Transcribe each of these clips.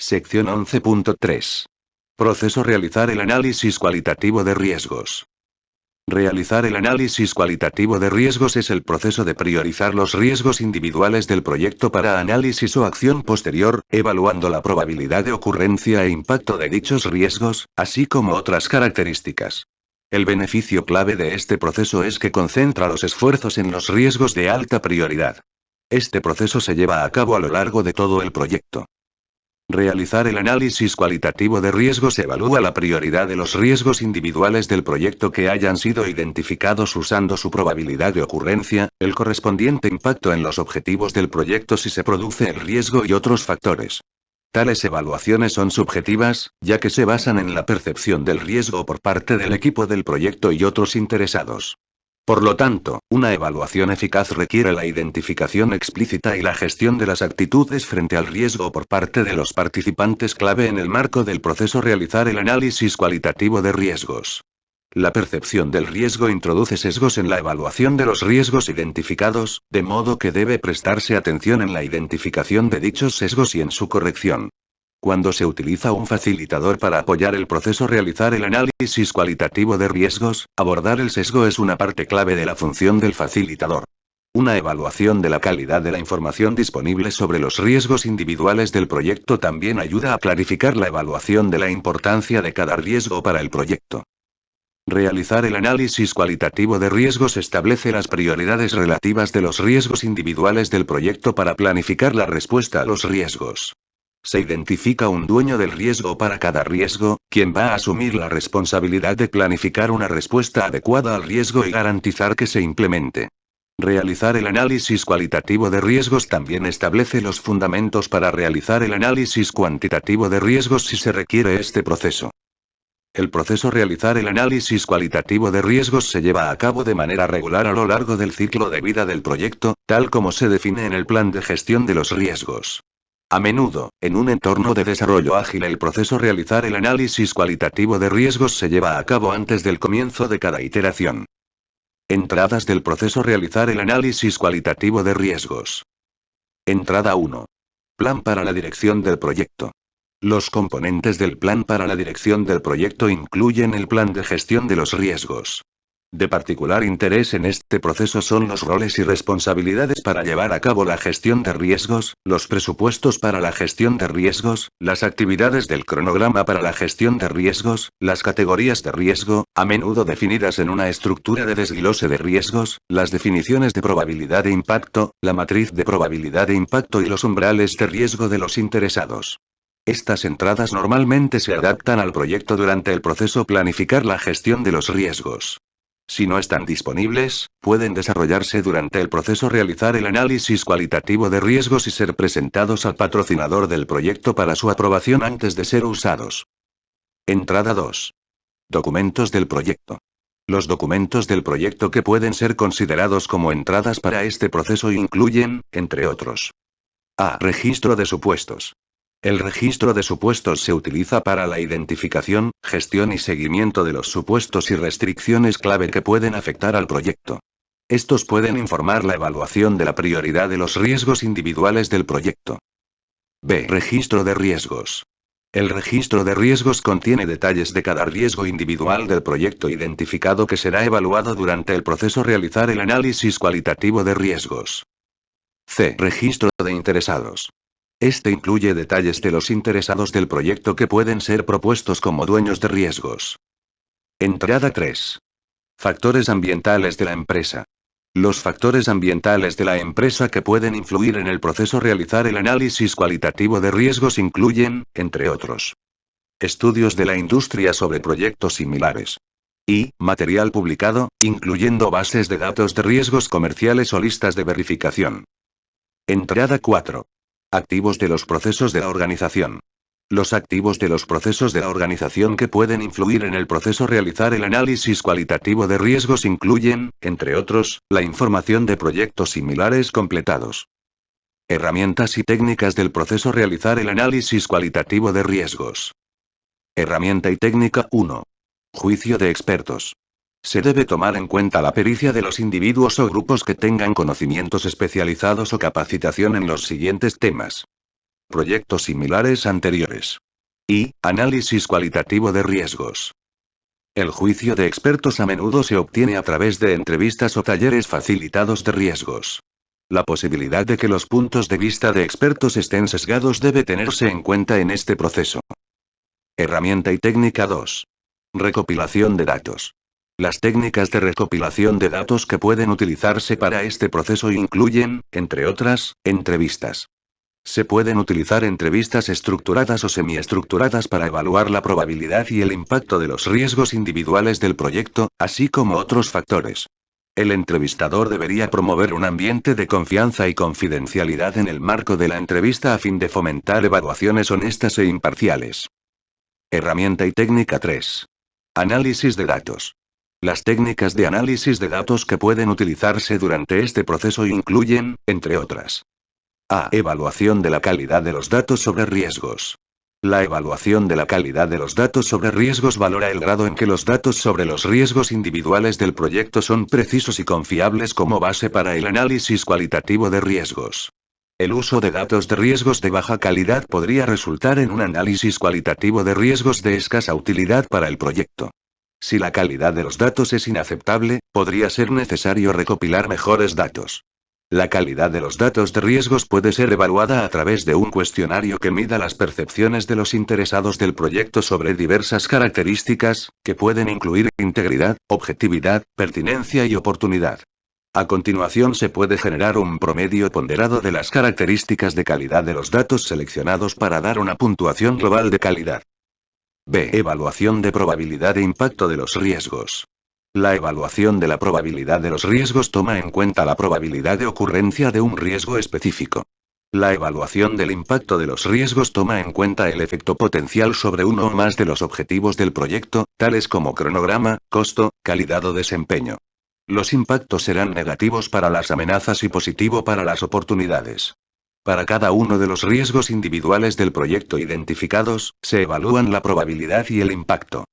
Sección 11.3. Proceso: realizar el análisis cualitativo de riesgos. Realizar el análisis cualitativo de riesgos es el proceso de priorizar los riesgos individuales del proyecto para análisis o acción posterior, evaluando la probabilidad de ocurrencia e impacto de dichos riesgos, así como otras características. El beneficio clave de este proceso es que concentra los esfuerzos en los riesgos de alta prioridad. Este proceso se lleva a cabo a lo largo de todo el proyecto. Realizar el análisis cualitativo de riesgos evalúa la prioridad de los riesgos individuales del proyecto que hayan sido identificados usando su probabilidad de ocurrencia, el correspondiente impacto en los objetivos del proyecto si se produce el riesgo y otros factores. Tales evaluaciones son subjetivas, ya que se basan en la percepción del riesgo por parte del equipo del proyecto y otros interesados. Por lo tanto, una evaluación eficaz requiere la identificación explícita y la gestión de las actitudes frente al riesgo por parte de los participantes clave en el marco del proceso. Realizar el análisis cualitativo de riesgos. La percepción del riesgo introduce sesgos en la evaluación de los riesgos identificados, de modo que debe prestarse atención en la identificación de dichos sesgos y en su corrección. Cuando se utiliza un facilitador para apoyar el proceso realizar el análisis cualitativo de riesgos, abordar el sesgo es una parte clave de la función del facilitador. Una evaluación de la calidad de la información disponible sobre los riesgos individuales del proyecto también ayuda a clarificar la evaluación de la importancia de cada riesgo para el proyecto. Realizar el análisis cualitativo de riesgos establece las prioridades relativas de los riesgos individuales del proyecto para planificar la respuesta a los riesgos. Se identifica un dueño del riesgo para cada riesgo, quien va a asumir la responsabilidad de planificar una respuesta adecuada al riesgo y garantizar que se implemente. Realizar el análisis cualitativo de riesgos también establece los fundamentos para realizar el análisis cuantitativo de riesgos si se requiere este proceso. El proceso realizar el análisis cualitativo de riesgos se lleva a cabo de manera regular a lo largo del ciclo de vida del proyecto, tal como se define en el plan de gestión de los riesgos. A menudo, en un entorno de desarrollo ágil, el proceso realizar el análisis cualitativo de riesgos se lleva a cabo antes del comienzo de cada iteración. Entradas del proceso realizar el análisis cualitativo de riesgos. Entrada 1. Plan para la dirección del proyecto. Los componentes del plan para la dirección del proyecto incluyen el plan de gestión de los riesgos. De particular interés en este proceso son los roles y responsabilidades para llevar a cabo la gestión de riesgos, los presupuestos para la gestión de riesgos, las actividades del cronograma para la gestión de riesgos, las categorías de riesgo, a menudo definidas en una estructura de desglose de riesgos, las definiciones de probabilidad de impacto, la matriz de probabilidad de impacto y los umbrales de riesgo de los interesados. Estas entradas normalmente se adaptan al proyecto durante el proceso planificar la gestión de los riesgos. Si no están disponibles, pueden desarrollarse durante el proceso realizar el análisis cualitativo de riesgos y ser presentados al patrocinador del proyecto para su aprobación antes de ser usados. Entrada 2. Documentos del proyecto. Los documentos del proyecto que pueden ser considerados como entradas para este proceso incluyen, entre otros: A. Registro de supuestos. El registro de supuestos se utiliza para la identificación, gestión y seguimiento de los supuestos y restricciones clave que pueden afectar al proyecto. Estos pueden informar la evaluación de la prioridad de los riesgos individuales del proyecto. B. Registro de riesgos. El registro de riesgos contiene detalles de cada riesgo individual del proyecto identificado que será evaluado durante el proceso realizar el análisis cualitativo de riesgos. C. Registro de interesados. Este incluye detalles de los interesados del proyecto que pueden ser propuestos como dueños de riesgos. Entrada 3. Factores ambientales de la empresa. Los factores ambientales de la empresa que pueden influir en el proceso realizar el análisis cualitativo de riesgos incluyen, entre otros: estudios de la industria sobre proyectos similares. Y, material publicado, incluyendo bases de datos de riesgos comerciales o listas de verificación. Entrada 4. Activos de los procesos de la organización. Los activos de los procesos de la organización que pueden influir en el proceso realizar el análisis cualitativo de riesgos incluyen, entre otros, la información de proyectos similares completados. Herramientas y técnicas del proceso realizar el análisis cualitativo de riesgos. Herramienta y técnica 1. Juicio de expertos. Se debe tomar en cuenta la pericia de los individuos o grupos que tengan conocimientos especializados o capacitación en los siguientes temas. proyectos similares anteriores. Y, análisis cualitativo de riesgos. El juicio de expertos a menudo se obtiene a través de entrevistas o talleres facilitados de riesgos. La posibilidad de que los puntos de vista de expertos estén sesgados debe tenerse en cuenta en este proceso. Herramienta y técnica 2. Recopilación de datos. Las técnicas de recopilación de datos que pueden utilizarse para este proceso incluyen, entre otras, entrevistas. Se pueden utilizar entrevistas estructuradas o semiestructuradas para evaluar la probabilidad y el impacto de los riesgos individuales del proyecto, así como otros factores. El entrevistador debería promover un ambiente de confianza y confidencialidad en el marco de la entrevista a fin de fomentar evaluaciones honestas e imparciales. Herramienta y técnica 3. Análisis de datos. Las técnicas de análisis de datos que pueden utilizarse durante este proceso incluyen, entre otras, A. Evaluación de la calidad de los datos sobre riesgos. La evaluación de la calidad de los datos sobre riesgos valora el grado en que los datos sobre los riesgos individuales del proyecto son precisos y confiables como base para el análisis cualitativo de riesgos. El uso de datos de riesgos de baja calidad podría resultar en un análisis cualitativo de riesgos de escasa utilidad para el proyecto. Si la calidad de los datos es inaceptable, podría ser necesario recopilar mejores datos. La calidad de los datos de riesgos puede ser evaluada a través de un cuestionario que mida las percepciones de los interesados del proyecto sobre diversas características, que pueden incluir integridad, objetividad, pertinencia y oportunidad. A continuación se puede generar un promedio ponderado de las características de calidad de los datos seleccionados para dar una puntuación global de calidad. B. Evaluación de probabilidad e impacto de los riesgos. La evaluación de la probabilidad de los riesgos toma en cuenta la probabilidad de ocurrencia de un riesgo específico. La evaluación del impacto de los riesgos toma en cuenta el efecto potencial sobre uno o más de los objetivos del proyecto, tales como cronograma, costo, calidad o desempeño. Los impactos serán negativos para las amenazas y positivo para las oportunidades. Para cada uno de los riesgos individuales del proyecto identificados, se evalúan la probabilidad y el impacto.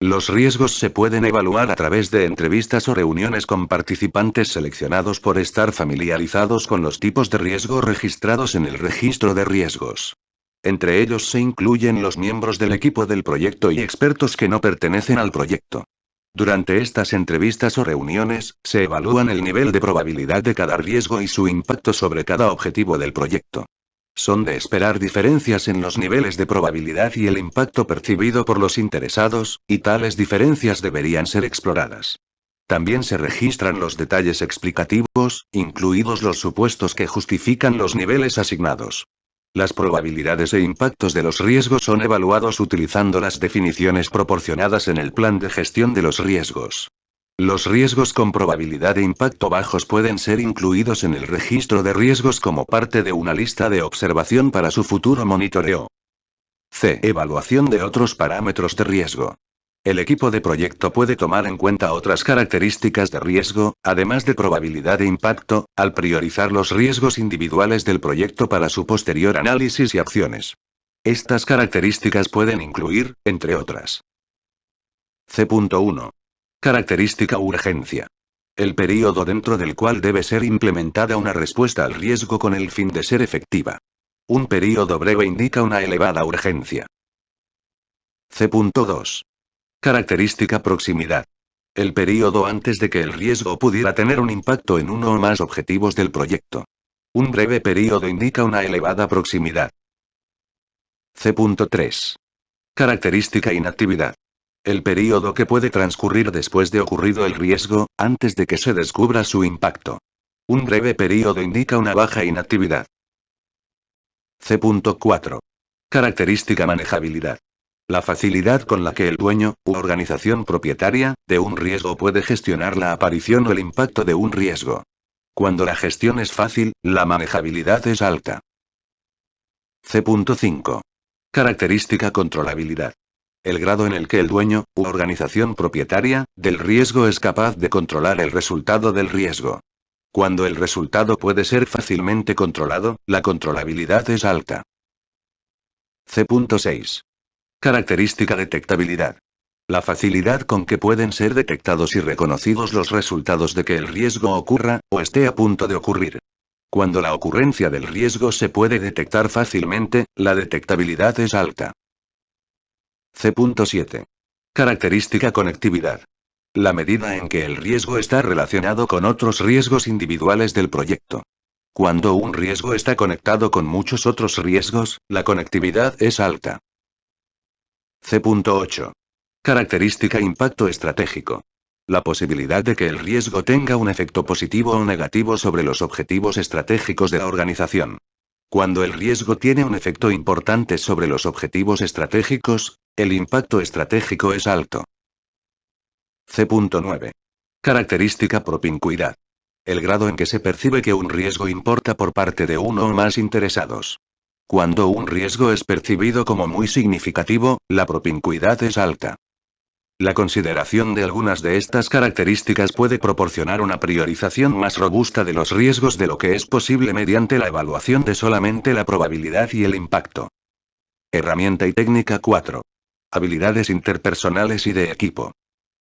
Los riesgos se pueden evaluar a través de entrevistas o reuniones con participantes seleccionados por estar familiarizados con los tipos de riesgo registrados en el registro de riesgos. Entre ellos se incluyen los miembros del equipo del proyecto y expertos que no pertenecen al proyecto. Durante estas entrevistas o reuniones, se evalúan el nivel de probabilidad de cada riesgo y su impacto sobre cada objetivo del proyecto. Son de esperar diferencias en los niveles de probabilidad y el impacto percibido por los interesados, y tales diferencias deberían ser exploradas. También se registran los detalles explicativos, incluidos los supuestos que justifican los niveles asignados. Las probabilidades e impactos de los riesgos son evaluados utilizando las definiciones proporcionadas en el plan de gestión de los riesgos. Los riesgos con probabilidad de impacto bajos pueden ser incluidos en el registro de riesgos como parte de una lista de observación para su futuro monitoreo. C. Evaluación de otros parámetros de riesgo. El equipo de proyecto puede tomar en cuenta otras características de riesgo, además de probabilidad de impacto, al priorizar los riesgos individuales del proyecto para su posterior análisis y acciones. Estas características pueden incluir, entre otras, C.1. Característica urgencia. El período dentro del cual debe ser implementada una respuesta al riesgo con el fin de ser efectiva. Un período breve indica una elevada urgencia. C.2. Característica proximidad. El período antes de que el riesgo pudiera tener un impacto en uno o más objetivos del proyecto. Un breve período indica una elevada proximidad. C.3. Característica inactividad. El período que puede transcurrir después de ocurrido el riesgo, antes de que se descubra su impacto. Un breve período indica una baja inactividad. C.4. Característica manejabilidad. La facilidad con la que el dueño, u organización propietaria, de un riesgo puede gestionar la aparición o el impacto de un riesgo. Cuando la gestión es fácil, la manejabilidad es alta. C.5. Característica controlabilidad. El grado en el que el dueño, u organización propietaria, del riesgo es capaz de controlar el resultado del riesgo. Cuando el resultado puede ser fácilmente controlado, la controlabilidad es alta. C.6. Característica detectabilidad. La facilidad con que pueden ser detectados y reconocidos los resultados de que el riesgo ocurra, o esté a punto de ocurrir. Cuando la ocurrencia del riesgo se puede detectar fácilmente, la detectabilidad es alta. C.7. Característica conectividad. La medida en que el riesgo está relacionado con otros riesgos individuales del proyecto. Cuando un riesgo está conectado con muchos otros riesgos, la conectividad es alta. C.8. Característica impacto estratégico. La posibilidad de que el riesgo tenga un efecto positivo o negativo sobre los objetivos estratégicos de la organización. Cuando el riesgo tiene un efecto importante sobre los objetivos estratégicos, el impacto estratégico es alto. C.9. Característica propincuidad. El grado en que se percibe que un riesgo importa por parte de uno o más interesados. Cuando un riesgo es percibido como muy significativo, la propincuidad es alta. La consideración de algunas de estas características puede proporcionar una priorización más robusta de los riesgos de lo que es posible mediante la evaluación de solamente la probabilidad y el impacto. Herramienta y técnica 4. Habilidades interpersonales y de equipo.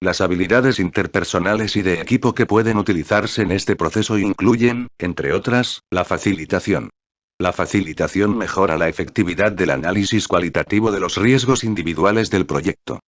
Las habilidades interpersonales y de equipo que pueden utilizarse en este proceso incluyen, entre otras, la facilitación. La facilitación mejora la efectividad del análisis cualitativo de los riesgos individuales del proyecto.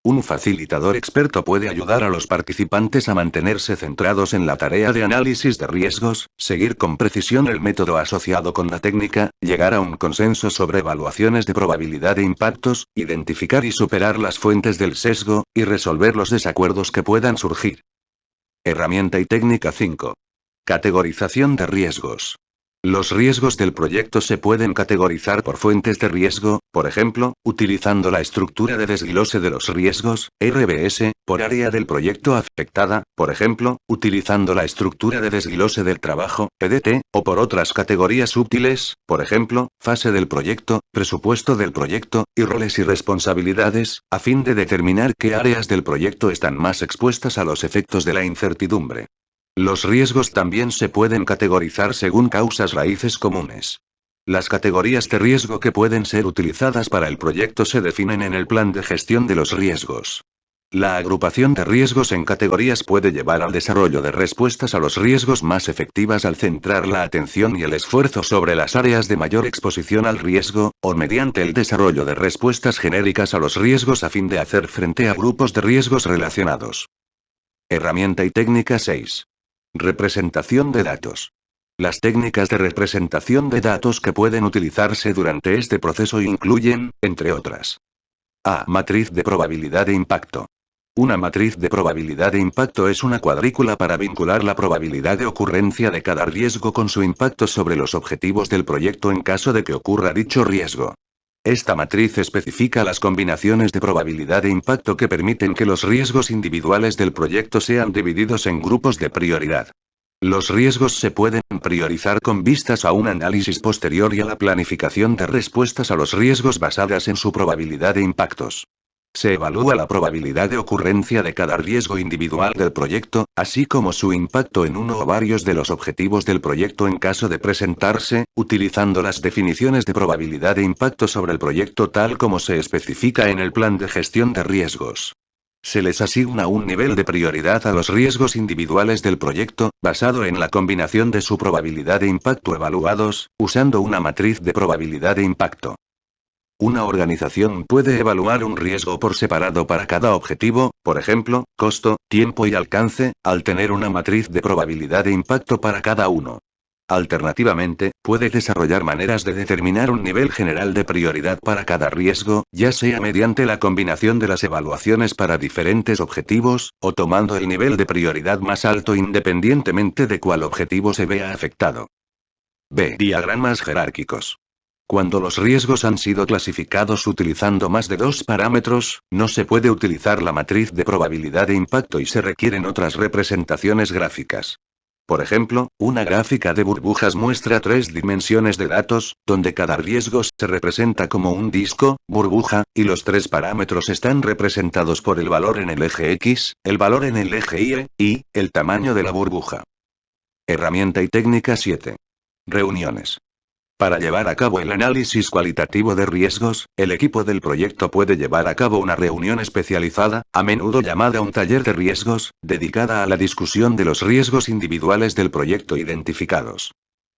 Un facilitador experto puede ayudar a los participantes a mantenerse centrados en la tarea de análisis de riesgos, seguir con precisión el método asociado con la técnica, llegar a un consenso sobre evaluaciones de probabilidad de impactos, identificar y superar las fuentes del sesgo, y resolver los desacuerdos que puedan surgir. Herramienta y técnica 5. Categorización de riesgos. Los riesgos del proyecto se pueden categorizar por fuentes de riesgo, por ejemplo, utilizando la estructura de desglose de los riesgos, RBS, por área del proyecto afectada, por ejemplo, utilizando la estructura de desglose del trabajo, PDT, o por otras categorías útiles, por ejemplo, fase del proyecto, presupuesto del proyecto, y roles y responsabilidades, a fin de determinar qué áreas del proyecto están más expuestas a los efectos de la incertidumbre. Los riesgos también se pueden categorizar según causas raíces comunes. Las categorías de riesgo que pueden ser utilizadas para el proyecto se definen en el plan de gestión de los riesgos. La agrupación de riesgos en categorías puede llevar al desarrollo de respuestas a los riesgos más efectivas al centrar la atención y el esfuerzo sobre las áreas de mayor exposición al riesgo, o mediante el desarrollo de respuestas genéricas a los riesgos a fin de hacer frente a grupos de riesgos relacionados. Herramienta y técnica 6. Representación de datos. Las técnicas de representación de datos que pueden utilizarse durante este proceso incluyen, entre otras. A. Matriz de probabilidad de impacto. Una matriz de probabilidad de impacto es una cuadrícula para vincular la probabilidad de ocurrencia de cada riesgo con su impacto sobre los objetivos del proyecto en caso de que ocurra dicho riesgo. Esta matriz especifica las combinaciones de probabilidad de impacto que permiten que los riesgos individuales del proyecto sean divididos en grupos de prioridad. Los riesgos se pueden priorizar con vistas a un análisis posterior y a la planificación de respuestas a los riesgos basadas en su probabilidad de impactos. Se evalúa la probabilidad de ocurrencia de cada riesgo individual del proyecto, así como su impacto en uno o varios de los objetivos del proyecto en caso de presentarse, utilizando las definiciones de probabilidad de impacto sobre el proyecto tal como se especifica en el plan de gestión de riesgos. Se les asigna un nivel de prioridad a los riesgos individuales del proyecto, basado en la combinación de su probabilidad de impacto evaluados, usando una matriz de probabilidad de impacto. Una organización puede evaluar un riesgo por separado para cada objetivo, por ejemplo, costo, tiempo y alcance, al tener una matriz de probabilidad de impacto para cada uno. Alternativamente, puede desarrollar maneras de determinar un nivel general de prioridad para cada riesgo, ya sea mediante la combinación de las evaluaciones para diferentes objetivos, o tomando el nivel de prioridad más alto independientemente de cuál objetivo se vea afectado. B. Diagramas jerárquicos. Cuando los riesgos han sido clasificados utilizando más de dos parámetros, no se puede utilizar la matriz de probabilidad de impacto y se requieren otras representaciones gráficas. Por ejemplo, una gráfica de burbujas muestra tres dimensiones de datos, donde cada riesgo se representa como un disco, burbuja, y los tres parámetros están representados por el valor en el eje X, el valor en el eje Y, el tamaño de la burbuja. Herramienta y técnica 7. Reuniones. Para llevar a cabo el análisis cualitativo de riesgos, el equipo del proyecto puede llevar a cabo una reunión especializada, a menudo llamada un taller de riesgos, dedicada a la discusión de los riesgos individuales del proyecto identificados.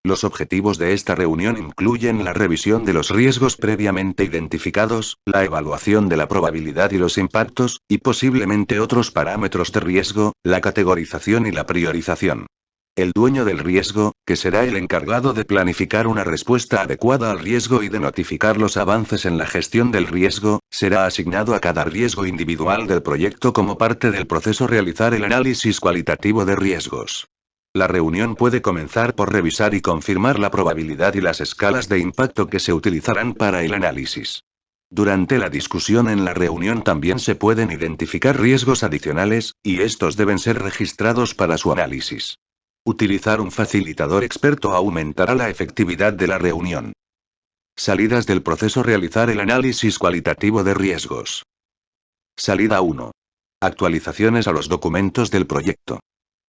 Los objetivos de esta reunión incluyen la revisión de los riesgos previamente identificados, la evaluación de la probabilidad y los impactos, y posiblemente otros parámetros de riesgo, la categorización y la priorización. El dueño del riesgo, que será el encargado de planificar una respuesta adecuada al riesgo y de notificar los avances en la gestión del riesgo, será asignado a cada riesgo individual del proyecto como parte del proceso realizar el análisis cualitativo de riesgos. La reunión puede comenzar por revisar y confirmar la probabilidad y las escalas de impacto que se utilizarán para el análisis. Durante la discusión en la reunión también se pueden identificar riesgos adicionales, y estos deben ser registrados para su análisis. Utilizar un facilitador experto aumentará la efectividad de la reunión. Salidas del proceso realizar el análisis cualitativo de riesgos. Salida 1. Actualizaciones a los documentos del proyecto.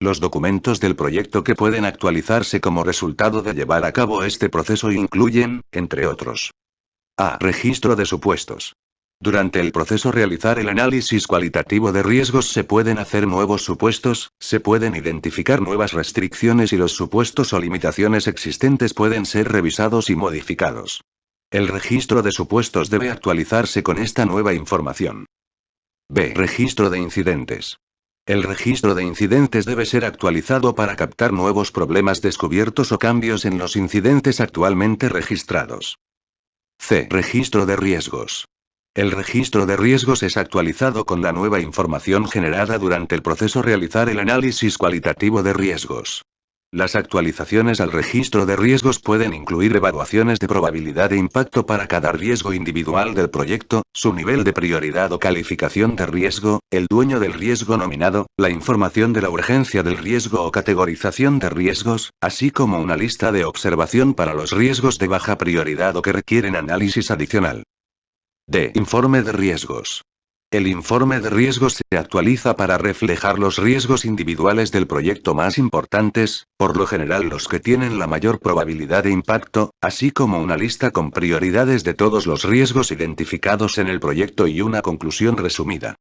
Los documentos del proyecto que pueden actualizarse como resultado de llevar a cabo este proceso incluyen, entre otros: A. Registro de supuestos. Durante el proceso realizar el análisis cualitativo de riesgos se pueden hacer nuevos supuestos, se pueden identificar nuevas restricciones y los supuestos o limitaciones existentes pueden ser revisados y modificados. El registro de supuestos debe actualizarse con esta nueva información. B. Registro de incidentes. El registro de incidentes debe ser actualizado para captar nuevos problemas descubiertos o cambios en los incidentes actualmente registrados. C. Registro de riesgos. El registro de riesgos es actualizado con la nueva información generada durante el proceso realizar el análisis cualitativo de riesgos. Las actualizaciones al registro de riesgos pueden incluir evaluaciones de probabilidad de impacto para cada riesgo individual del proyecto, su nivel de prioridad o calificación de riesgo, el dueño del riesgo nominado, la información de la urgencia del riesgo o categorización de riesgos, así como una lista de observación para los riesgos de baja prioridad o que requieren análisis adicional. D. Informe de riesgos. El informe de riesgos se actualiza para reflejar los riesgos individuales del proyecto más importantes, por lo general los que tienen la mayor probabilidad de impacto, así como una lista con prioridades de todos los riesgos identificados en el proyecto y una conclusión resumida.